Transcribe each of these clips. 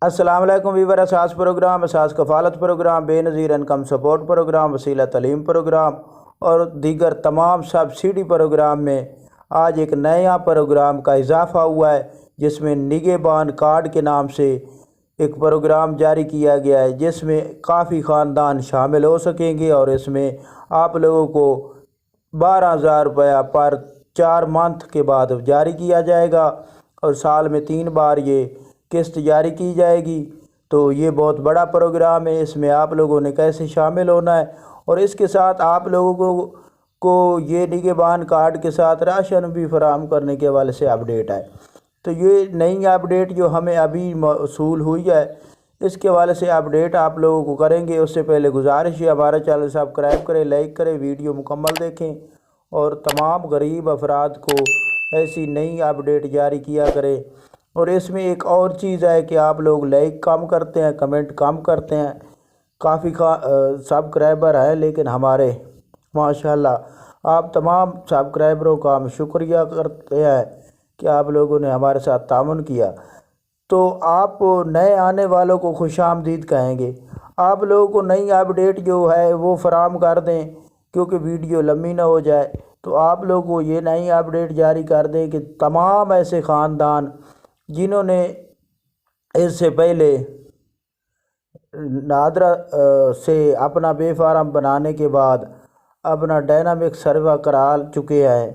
السلام علیکم ویور، اساس پروگرام، اساس کفالت پروگرام، بے نظیر انکم سپورٹ پروگرام، وسیلہ تعلیم پروگرام اور دیگر تمام سبسڈی پروگرام میں آج ایک نیا پروگرام کا اضافہ ہوا ہے، جس میں نگہبان کارڈ کے نام سے ایک پروگرام جاری کیا گیا ہے، جس میں کافی خاندان شامل ہو سکیں گے اور اس میں آپ لوگوں کو 12,000 روپیہ پر 4 منتھ کے بعد جاری کیا جائے گا اور سال میں 3 بار یہ قسط جاری کی جائے گی۔ تو یہ بہت بڑا پروگرام ہے، اس میں آپ لوگوں نے کیسے شامل ہونا ہے، اور اس کے ساتھ آپ لوگوں کو یہ نگہبان کارڈ کے ساتھ راشن بھی فراہم کرنے کے حوالے سے اپڈیٹ ہے۔ تو یہ نئی اپڈیٹ جو ہمیں ابھی موصول ہوئی ہے، اس کے حوالے سے اپڈیٹ آپ لوگوں کو کریں گے۔ اس سے پہلے گزارش ہے ہمارا چینل سبسکرائب کریں، لائک کریں، ویڈیو مکمل دیکھیں اور تمام غریب افراد کو ایسی نئی اپڈیٹ جاری کیا کریں۔ اور اس میں ایک اور چیز ہے کہ آپ لوگ لائک کم کرتے ہیں، کمنٹ کم کرتے ہیں، کافی سبسکرائبر ہیں لیکن ہمارے ماشاءاللہ آپ تمام سبسکرائبروں کا ہم شکریہ کرتے ہیں کہ آپ لوگوں نے ہمارے ساتھ تعاون کیا۔ تو آپ نئے آنے والوں کو خوش آمدید کہیں گے، آپ لوگوں کو نئی اپڈیٹ جو ہے وہ فراہم کر دیں کیونکہ ویڈیو لمبی نہ ہو جائے۔ تو آپ لوگوں کو یہ نئی اپڈیٹ جاری کر دیں کہ تمام ایسے خاندان جنہوں نے اس سے پہلے نادرا سے اپنا بے فارم بنانے کے بعد اپنا ڈائنامک سروا کرا چکے ہیں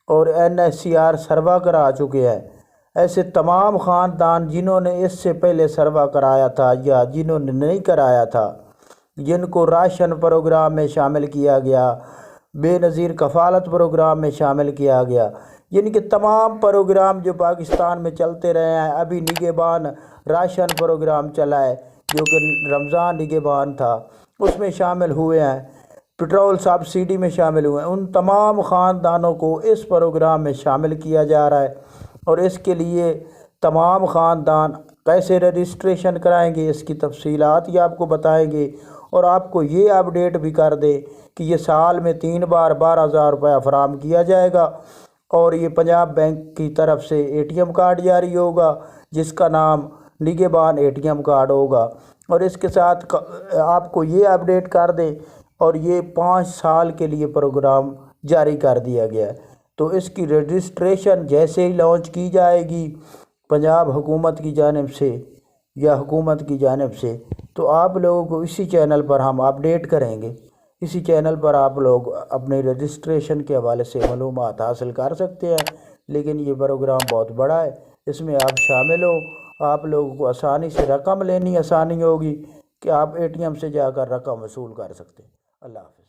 اور NSCR سروا کرا چکے ہیں، ایسے تمام خاندان جنہوں نے اس سے پہلے سروا کرایا تھا یا جنہوں نے نہیں کرایا تھا، جن کو راشن پروگرام میں شامل کیا گیا، بے نظیر کفالت پروگرام میں شامل کیا گیا، یعنی کہ تمام پروگرام جو پاکستان میں چلتے رہے ہیں، ابھی نگہبان راشن پروگرام چلا ہے جو کہ رمضان نگہبان تھا، اس میں شامل ہوئے ہیں، پٹرول سبسڈی میں شامل ہوئے ہیں، ان تمام خاندانوں کو اس پروگرام میں شامل کیا جا رہا ہے۔ اور اس کے لیے تمام خاندان کیسے رجسٹریشن کرائیں گے، اس کی تفصیلات یہ آپ کو بتائیں گے، اور آپ کو یہ اپڈیٹ بھی کر دیں کہ یہ سال میں 3 بار 12,000 روپیہ فراہم کیا جائے گا، اور یہ پنجاب بینک کی طرف سے ATM کارڈ جاری ہوگا جس کا نام نگہبان ATM کارڈ ہوگا۔ اور اس کے ساتھ آپ کو یہ اپڈیٹ کر دیں، اور یہ 5 سال کے لیے پروگرام جاری کر دیا گیا ہے۔ تو اس کی رجسٹریشن جیسے ہی لانچ کی جائے گی پنجاب حکومت کی جانب سے یا حکومت کی جانب سے، تو آپ لوگوں کو اسی چینل پر ہم اپڈیٹ کریں گے، اسی چینل پر آپ لوگ اپنے رجسٹریشن کے حوالے سے معلومات حاصل کر سکتے ہیں۔ لیکن یہ پروگرام بہت بڑا ہے، اس میں آپ شامل ہو، آپ لوگوں کو آسانی سے رقم لینی آسانی ہوگی کہ آپ ATM سے جا کر رقم وصول کر سکتے ہیں۔ اللہ حافظ۔